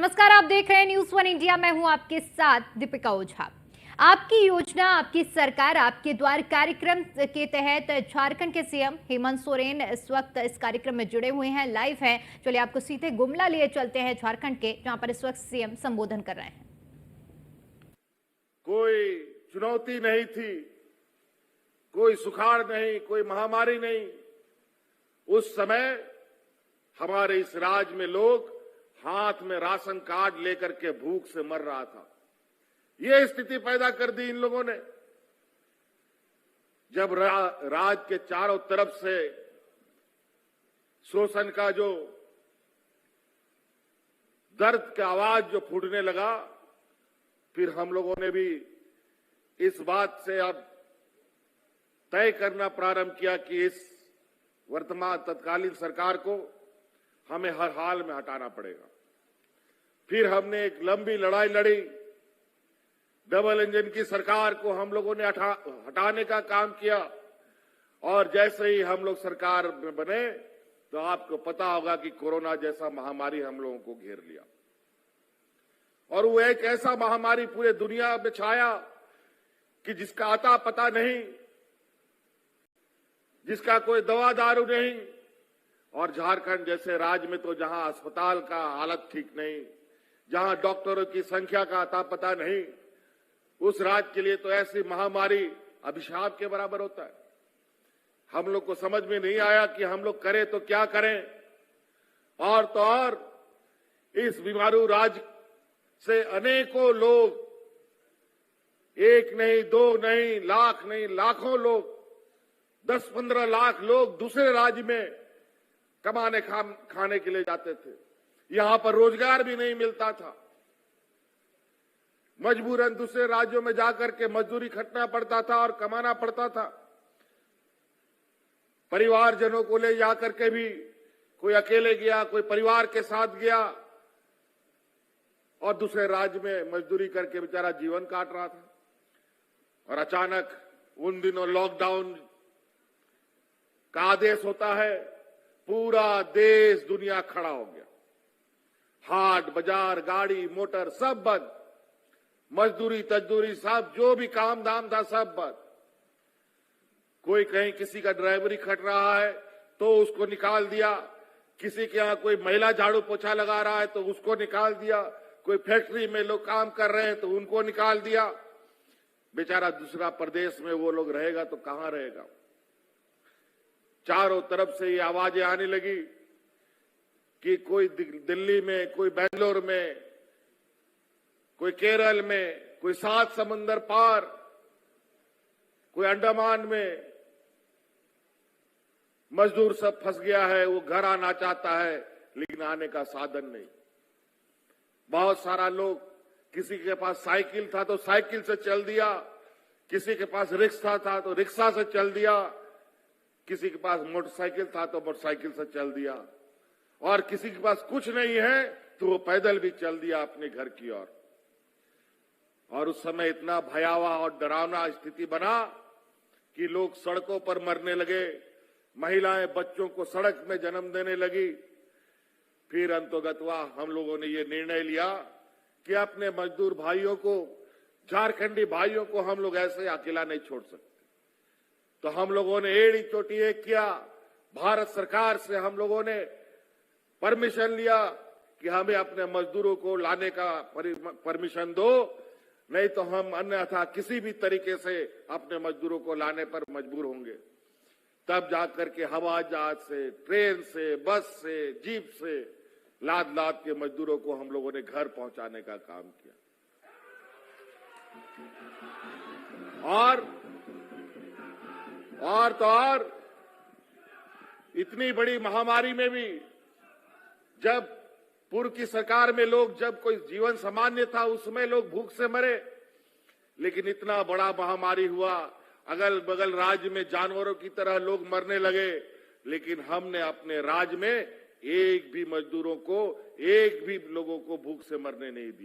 नमस्कार, आप देख रहे हैं न्यूज़ वन इंडिया। मैं हूं आपके साथ दीपिका ओझा। आपकी योजना, आपकी सरकार, आपके द्वार कार्यक्रम के तहत झारखंड के सीएम हेमंत सोरेन इस वक्त इस कार्यक्रम में जुड़े हुए हैं, लाइव हैं। चलिए आपको सीधे गुमला लिए चलते हैं झारखंड के, जहां पर इस वक्त सीएम संबोधन कर रहे हैं। कोई चुनौती नहीं थी, कोई सुखाड़ नहीं, कोई महामारी नहीं। उस समय हमारे इस राज्य में लोग हाथ में राशन कार्ड लेकर के भूख से मर रहा था। ये स्थिति पैदा कर दी इन लोगों ने। जब राज्य के चारों तरफ से शोषण का जो दर्द का आवाज जो फूटने लगा, फिर हम लोगों ने भी इस बात से अब तय करना प्रारंभ किया कि इस वर्तमान तत्कालीन सरकार को हमें हर हाल में हटाना पड़ेगा। फिर हमने एक लंबी लड़ाई लड़ी। डबल इंजन की सरकार को हम लोगों ने हटाने का काम किया, और जैसे ही हम लोग सरकार में बने तो आपको पता होगा कि कोरोना जैसा महामारी हम लोगों को घेर लिया। और वो एक ऐसा महामारी पूरे दुनिया में छाया कि जिसका आता पता नहीं, जिसका कोई दवा दारू नहीं। और झारखंड जैसे राज्य में तो जहां अस्पताल का हालत ठीक नहीं, जहां डॉक्टरों की संख्या का अता पता नहीं, उस राज्य के लिए तो ऐसी महामारी अभिशाप के बराबर होता है। हम लोग को समझ में नहीं आया कि हम लोग करें तो क्या करें। और तो और इस बीमारू राज्य से अनेकों लोग, एक नहीं, दो नहीं, लाख नहीं, लाखों लोग, 10-15 लाख लोग दूसरे राज्य में कमाने खाने के लिए जाते थे। यहां पर रोजगार भी नहीं मिलता था। मजबूरन दूसरे राज्यों में जाकर के मजदूरी खटना पड़ता था और कमाना पड़ता था। परिवारजनों को ले जाकर के भी कोई अकेले गया, कोई परिवार के साथ गया, और दूसरे राज्य में मजदूरी करके बेचारा जीवन काट रहा था। और अचानक उन दिनों लॉकडाउन का आदेश होता है, पूरा देश दुनिया खड़ा हो गया। हाट बाजार, गाड़ी मोटर सब बंद, मजदूरी तजदूरी सब, जो भी काम धाम था सब बंद। कोई कहीं किसी का ड्राइवरी खट रहा है तो उसको निकाल दिया, किसी के यहां कोई महिला झाड़ू पोछा लगा रहा है तो उसको निकाल दिया, कोई फैक्ट्री में लोग काम कर रहे हैं तो उनको निकाल दिया। बेचारा दूसरा प्रदेश में वो लोग रहेगा तो कहां रहेगा। चारों तरफ से ये आवाजें आने लगी कि कोई दिल्ली में, कोई बेंगलोर में, कोई केरल में, कोई 7 समंदर पार, कोई अंडमान में मजदूर सब फंस गया है। वो घर आना चाहता है लेकिन आने का साधन नहीं। बहुत सारा लोग, किसी के पास साइकिल था तो साइकिल से चल दिया, किसी के पास रिक्शा था तो रिक्शा से चल दिया, किसी के पास मोटरसाइकिल था तो मोटरसाइकिल से चल दिया, और किसी के पास कुछ नहीं है तो वो पैदल भी चल दिया अपने घर की ओर। और उस समय इतना भयावह और डरावना स्थिति बना कि लोग सड़कों पर मरने लगे, महिलाएं बच्चों को सड़क में जन्म देने लगी। फिर अंतोगत्वा हम लोगों ने ये निर्णय लिया कि अपने मजदूर भाइयों को, झारखंडी भाइयों को हम लोग ऐसे अकेला नहीं छोड़ सकते। तो हम लोगों ने एड़ी चोटी एक किया, भारत सरकार से हम लोगों ने परमिशन लिया कि हमें अपने मजदूरों को लाने का परमिशन दो, नहीं तो हम अन्यथा किसी भी तरीके से अपने मजदूरों को लाने पर मजबूर होंगे। तब जाकर के हवाई जहाज से, ट्रेन से, बस से, जीप से लाद लाद के मजदूरों को हम लोगों ने घर पहुंचाने का काम किया। और तो और इतनी बड़ी महामारी में भी, जब पूर्व की सरकार में लोग, जब कोई जीवन सामान्य था उसमें लोग भूख से मरे, लेकिन इतना बड़ा महामारी हुआ, अगल बगल राज्य में जानवरों की तरह लोग मरने लगे, लेकिन हमने अपने राज्य में एक भी मजदूरों को, एक भी लोगों को भूख से मरने नहीं दिया।